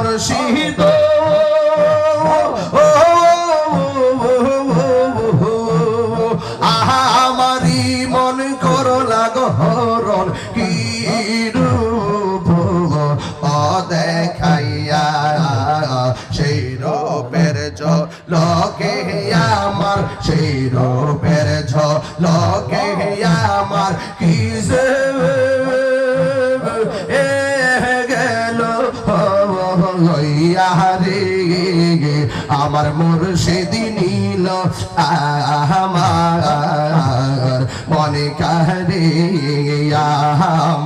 মুর্শিদ আমারি মন করলা গহরণ কি রূপ দেখাইয়া সেই রূপের ঝলকে আমার সেই রূপের ঝলকে আমার কি যে গেল রে আমার মুর্শিদ নীল আমার মনে কারে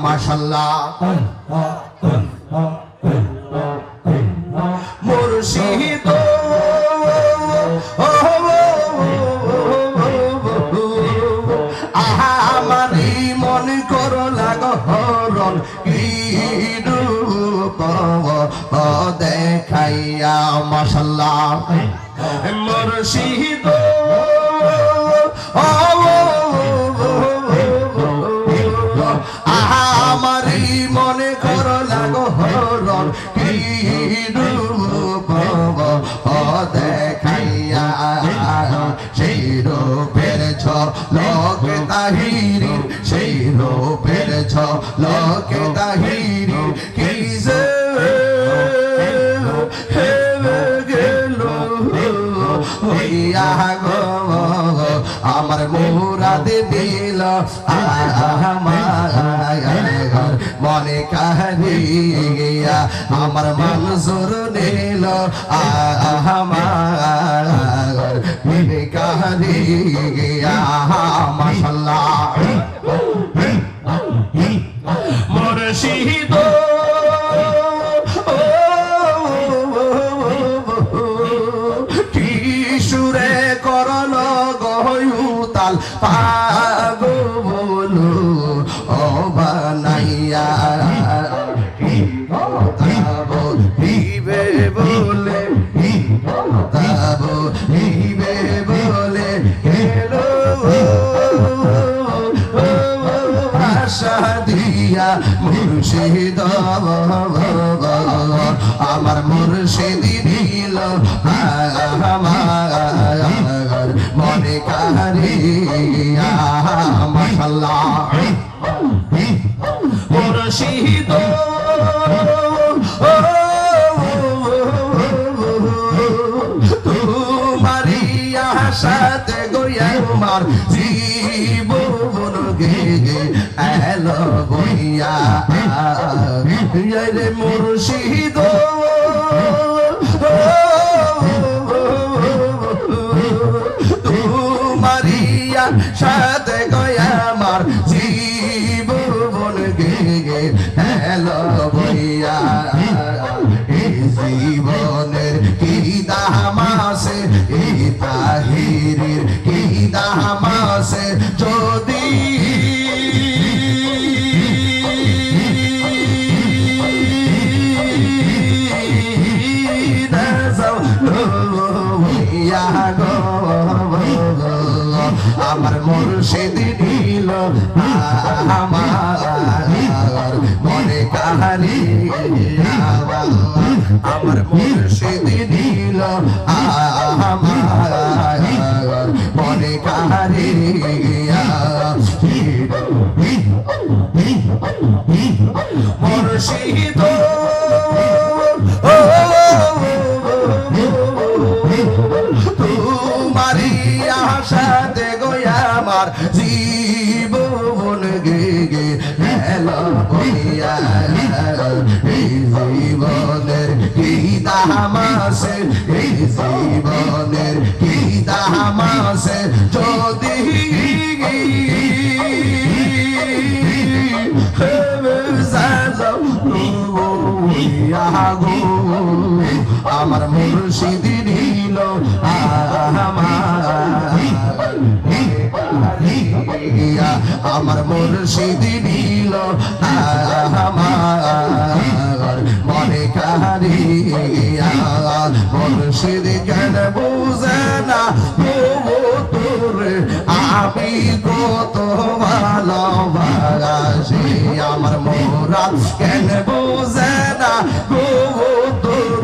মাশাআল্লাহ মুর্শিদ আমারি মন করলা গহরণ কি রূপ দেখাইয়া মাশাআল্লাহ মুর্শিদ আমারি মনে করলা গহরণ কি রূপ দেখাইয়া সেই রূপের ঝলক তাহিরি সেই রূপের ঝলক তাহিরি কি যে আমার মুরাদ দিল আমার মনে কাহিয়া আমার মনজুর নিল আমার মনে কাহিয়া মাশাআল্লাহ মুর্শিদ সুরে করল গয়ুতাল পাগল ও বানাইয়া দিবে বলে দিবে বলে হেলো আশা দিয়া মুর্শিদ আমার মুর্শিদ দিল আমার মনে কারিয়া মাশাআল্লাহ মুর্শিদ তোমারি আশাতে গইয়া আমার জীবন গে এলো বইয়া রে মুর্শিদ তোমারিয়া সাথে গয়া আমার জীবন গে এলো বইয়া এই জীবনের কি দাম আছে এই তাহিরের কি দাম আছে যদি আমার মুর্শিদ দিল আমার মনে কাহিয়া আমার মুর্শিদ দিল আমার মনে কাহিয়া মুর্শিদ তোমারি আশাতে গয়া আমার জীবন গে এলো বইয়া এই জীবনের কি দাম আছে এই জীবনের কি দাম আছে যদি আমার মুর্শিদ দিল আমার মুর্শিদ দিল আমার মনে কারিয়া মুর্শিদ কেন বুঝে না তোরে আমি কত ভালোবাসি আমার মুরাদ কেন বুঝে না তোর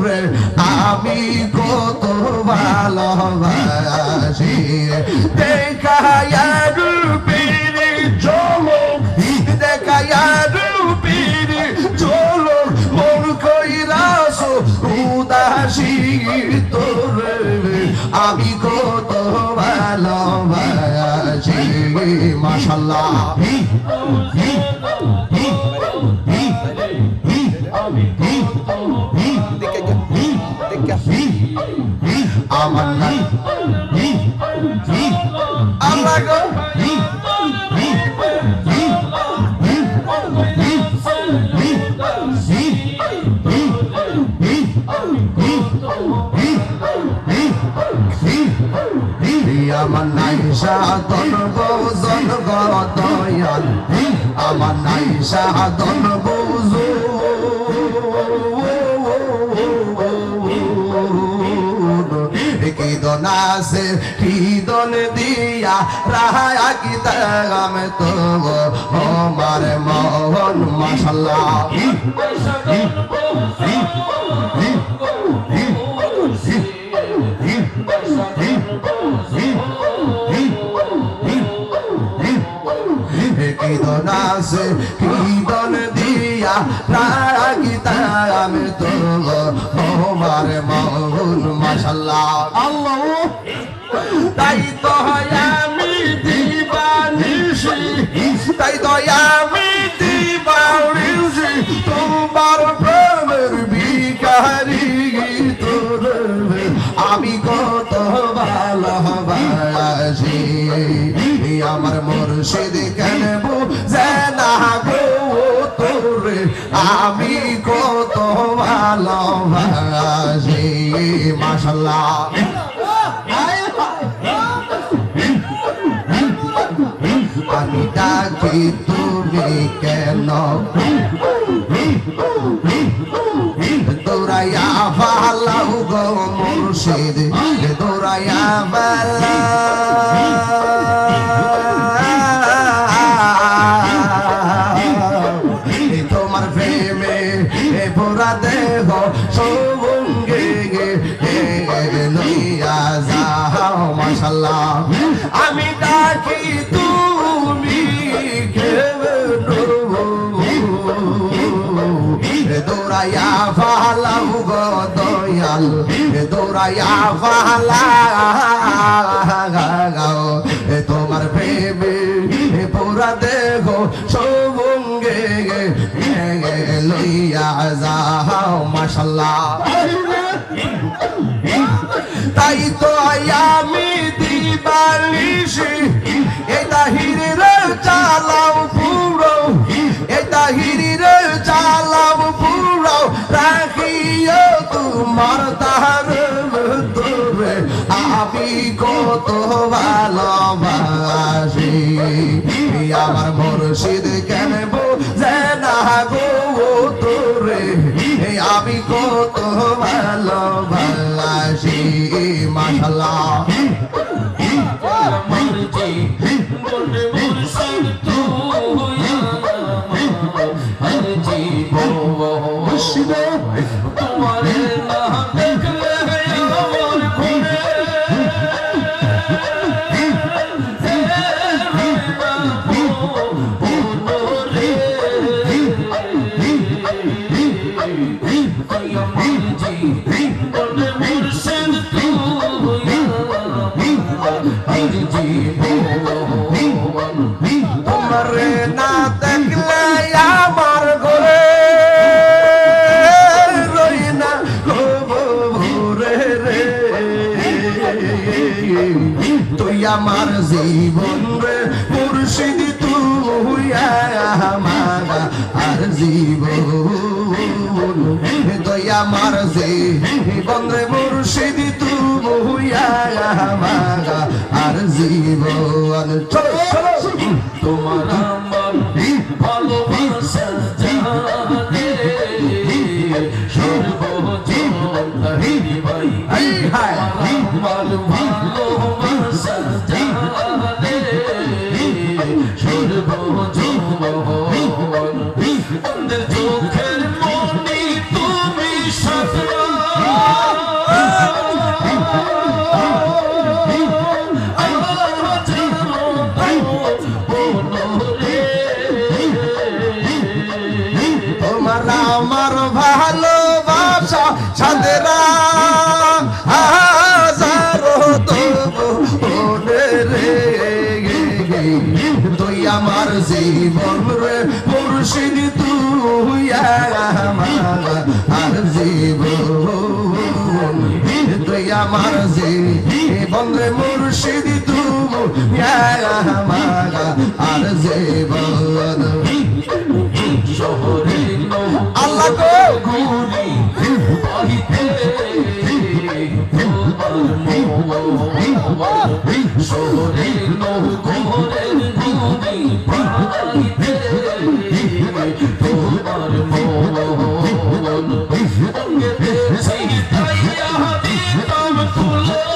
আমি কত ভালোবাসি দেখায়া রূপের ঝলক দেখায়া রূপের ঝলক মন কইরাস উদাসী তোরে আমি কত ভালোবাসি মাশাআল্লাহ আমার নাই আল্লাহ গো আমার নাই সাধন বোজন গদয়াল আমার নাই সাধন বোঝো কিদন আছে কিদন দিয়া রাহা কি তাগাম তো আমার মোহন মাশাআল্লাহ কিদন আছে কিদন দিয়া রাহা কি তাগাম তো আমার মোহন মাশাআল্লাহ আল্লাহ তাই তো আমি দিবানিশি তাই তো আমি দিবানিশি তোমার প্রেমের ভিখারি তোরে আমি কত ভালোবাসি আমার মুর্শিদ কেন বুঝে না গো তোরে আমি কত ভালোবাসি মাশাআল্লাহ আমি ডাকি তুমি কেন দৌড়াইয়া ভালাও গো মুর্শিদ দৌড়াইয়া ভালা তোমার প্রেমে ভরা দেহ সঙ্গে লইয়া যাও মাশাআল্লাহ আমি ডাকি তুমি দৌড়াইয়া ফালাও গো দয়াল দৌড়াইয়া ফালাও তোমার প্রেমে পুরা দেহ সঙ্গে লইয়া যাও মাশাআল্লাহ তাই তো আমি দিবানিশি এটা হিরে চালাও পুরো এটা হিরে চালাও পুরো রাখিও তোমার তার তোরে আমি কত ভালোবাসি আমার মুর্শিদ কেন বুঝে না গো তোরে আমি কত ভালোবাসি মাশাআল্লাহ মর্জি বলবে মুর্শিদ তুই মর্জি মুর্শিদ তোমার নাম দেখলে আমার ঘরে তোমারে না দেখলে আমার ঘরে রই না ঘরে রে তুই আমার জীবন রে মুর্শিদ তুই আমার আর জীবন তুই আমার জীবন রে মুর্শিদ তুই আমার আর জীবন চলো চলো তোমার আমার ভালোবাসা জানে সর্বজন ভাই আমার ভালোবাসা জানে সর্বজন চোখের মনি তুমি সাথে তোমার আমার ভালোবাসা সাদেরা হাজারো তবু রে তুই আমার জীবন রে মুর্শিদ তুই আমার জীবন তুই আমার জীবন রে মুর্শিদ তুই আমার জীবন আল্লাহ গো ঘুরি বাহিতে শহরে নৌকরের ঘুরি বাহিতে তোমার মন অঙ্গেতে ছিটাইয়া দিতাম তুলো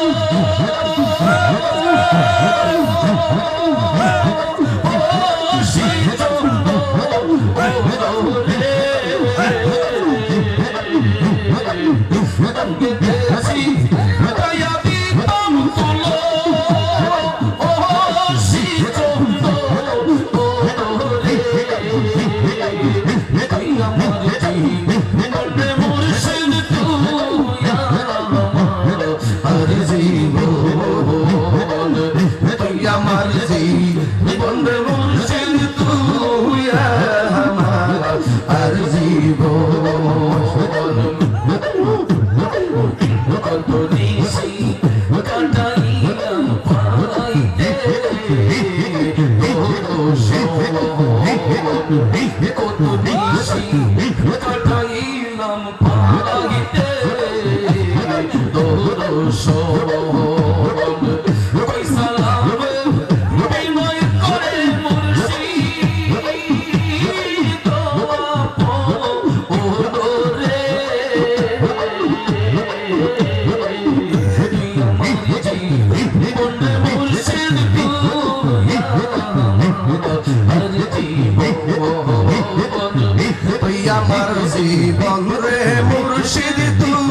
আমার জীবন রে মুর্শিদ তুই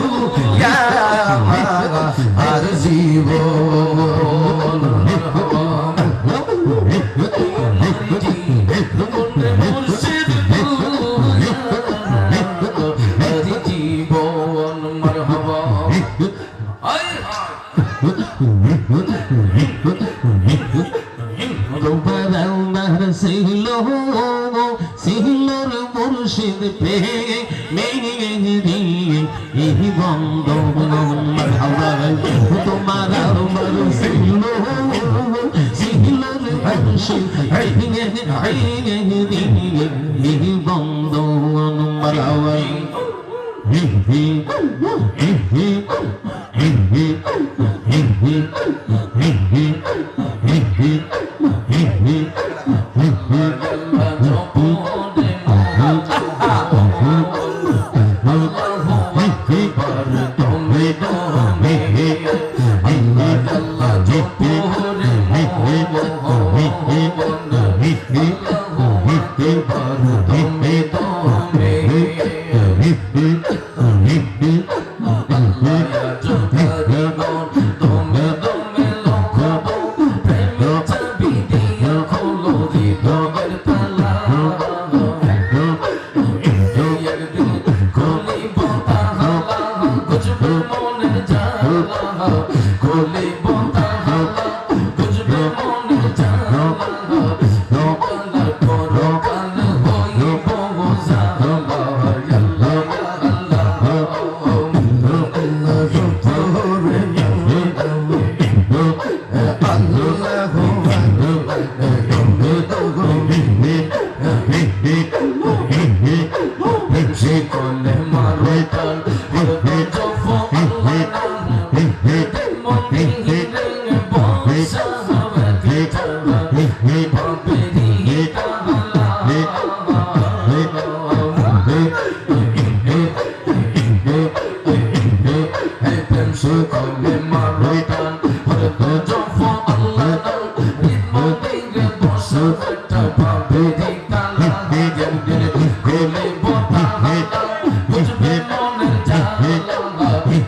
আমার জীবন মুর্শিদ জীবন মারহাবা সিহলোর মুর্শিদ পে এই বন্ধ তোমার আমার সিহলোর মুর্শিদ এই বন্ধ মারাওয়াই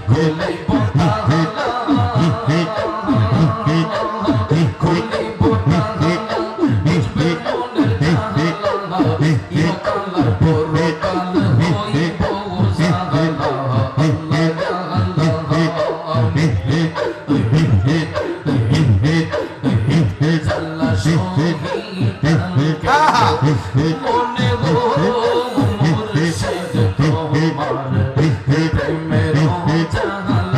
Gole প্রেমের জালা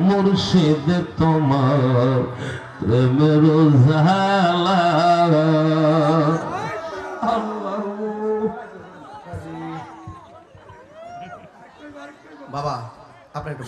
মুর্শিদ তোমার প্রেমের জালা। বাবা আপনার একটু